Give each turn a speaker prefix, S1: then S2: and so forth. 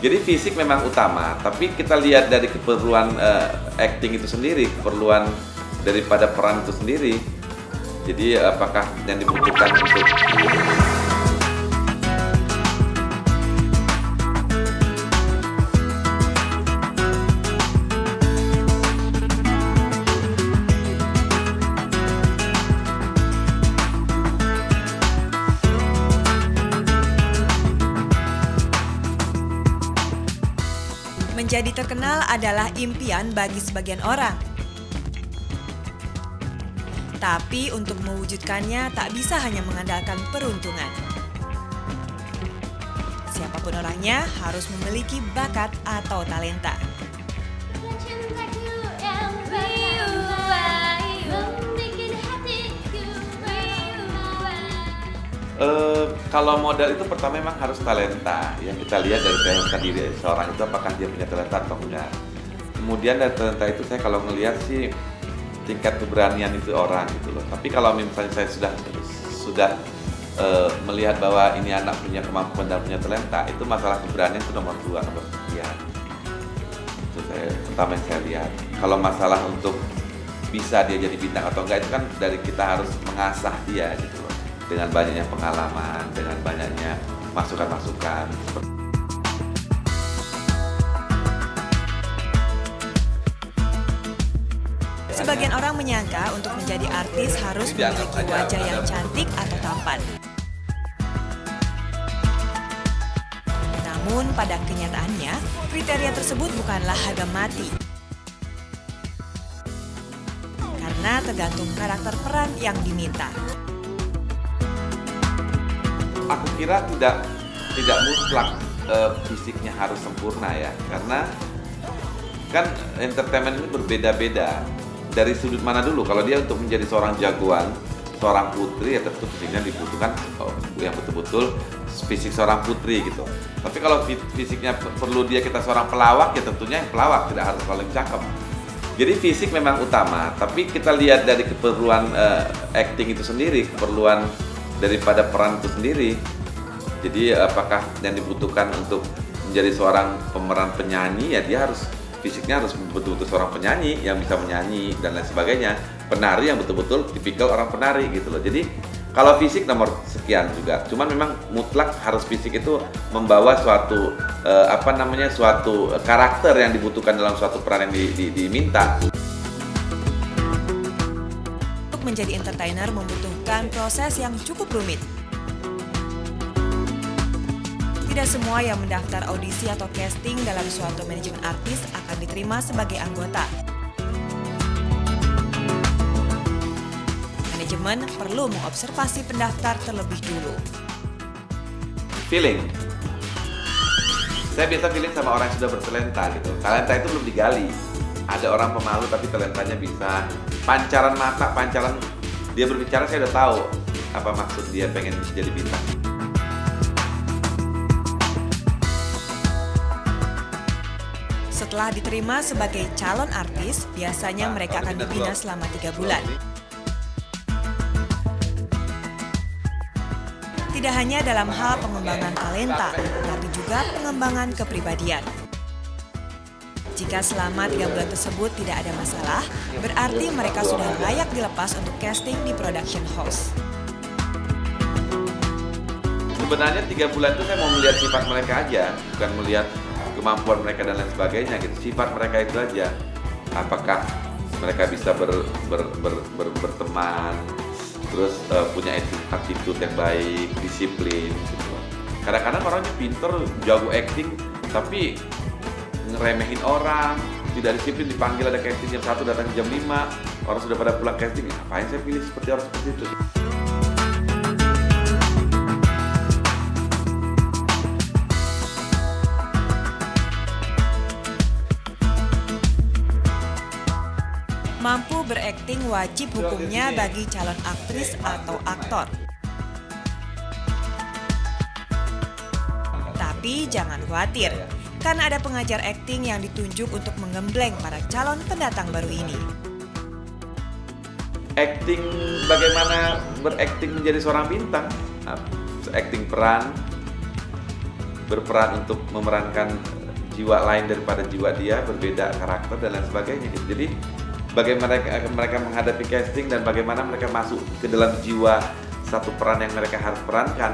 S1: Jadi fisik memang utama, tapi kita lihat dari keperluan acting itu sendiri, keperluan daripada peran itu sendiri. Jadi apakah yang dibutuhkan untuk
S2: menjadi terkenal adalah impian bagi sebagian orang. Tapi untuk mewujudkannya tak bisa hanya mengandalkan peruntungan. Siapapun orangnya harus memiliki bakat atau talenta.
S1: Kalau modal itu pertama memang harus talenta. Yang kita lihat dari talenta diri seorang itu apakah dia punya talenta atau enggak. Kemudian dari talenta itu saya kalau ngelihat sih tingkat keberanian itu orang gitu loh. Tapi kalau misalnya saya sudah melihat bahwa ini anak punya kemampuan dan punya talenta, itu masalah keberanian itu nomor 2, nomor sekian. Itu pertama yang saya lihat. Kalau masalah untuk bisa dia jadi bintang atau enggak itu kan dari kita harus mengasah dia gitu loh. Dengan banyaknya pengalaman, dengan banyaknya masukan-masukan.
S2: Sebagian orang menyangka untuk menjadi artis harus memiliki wajah yang cantik atau tampan. Namun pada kenyataannya, kriteria tersebut bukanlah harga mati. Karena tergantung karakter peran yang diminta.
S1: Aku kira tidak mutlak fisiknya harus sempurna ya, karena kan entertainment ini berbeda-beda. Dari sudut mana dulu, kalau dia untuk menjadi seorang jagoan, seorang putri ya tentu fisiknya dibutuhkan yang betul-betul fisik seorang putri gitu. Tapi kalau fisiknya perlu kita seorang pelawak ya tentunya yang pelawak, tidak harus paling cakep. Jadi fisik memang utama, tapi kita lihat dari keperluan acting itu sendiri, keperluan daripada peran itu sendiri. Jadi apakah yang dibutuhkan untuk menjadi seorang pemeran penyanyi ya dia harus fisiknya harus betul-betul seorang penyanyi yang bisa menyanyi dan lain sebagainya, penari yang betul-betul tipikal orang penari gitu loh. Jadi kalau fisik nomor sekian juga, cuman memang mutlak harus fisik itu membawa suatu suatu karakter yang dibutuhkan dalam suatu peran yang diminta.
S2: Menjadi entertainer membutuhkan proses yang cukup rumit. Tidak semua yang mendaftar audisi atau casting dalam suatu manajemen artis akan diterima sebagai anggota. Manajemen perlu mengobservasi pendaftar terlebih dulu.
S1: Feeling. Saya biasa feeling sama orang yang sudah bertalenta gitu. Talenta itu belum digali. Ada orang pemalu tapi talentanya bisa. Pancaran mata, pancaran dia berbicara saya udah tahu apa maksud dia pengen jadi bintang.
S2: Setelah diterima sebagai calon artis, biasanya mereka akan dibina selama 3 bulan. Tidak hanya dalam hal pengembangan talenta, tapi juga pengembangan kepribadian. Jika selama 3 bulan tersebut tidak ada masalah, berarti mereka sudah layak dilepas untuk casting di production house.
S1: Sebenarnya 3 bulan itu saya mau melihat sifat mereka aja, bukan melihat kemampuan mereka dan lain sebagainya gitu. Sifat mereka itu aja. Apakah mereka bisa berteman, terus punya attitude yang baik, disiplin gitu. Kadang-kadang orangnya pinter, jago acting, tapi ngeremehin orang, tidak disiplin, dipanggil ada casting jam 1 datang jam 5, orang sudah pada pulang casting, ngapain saya pilih seperti orang seperti itu?
S2: Mampu berakting wajib hukumnya bagi calon aktris atau aktor. Tapi jangan khawatir, karena ada pengajar akting yang ditunjuk untuk menggembleng para calon pendatang baru ini.
S1: Acting, bagaimana berakting menjadi seorang bintang, acting peran, berperan untuk memerankan jiwa lain daripada jiwa dia, berbeda karakter dan lain sebagainya gitu. Jadi bagaimana mereka menghadapi casting dan bagaimana mereka masuk ke dalam jiwa satu peran yang mereka harus perankan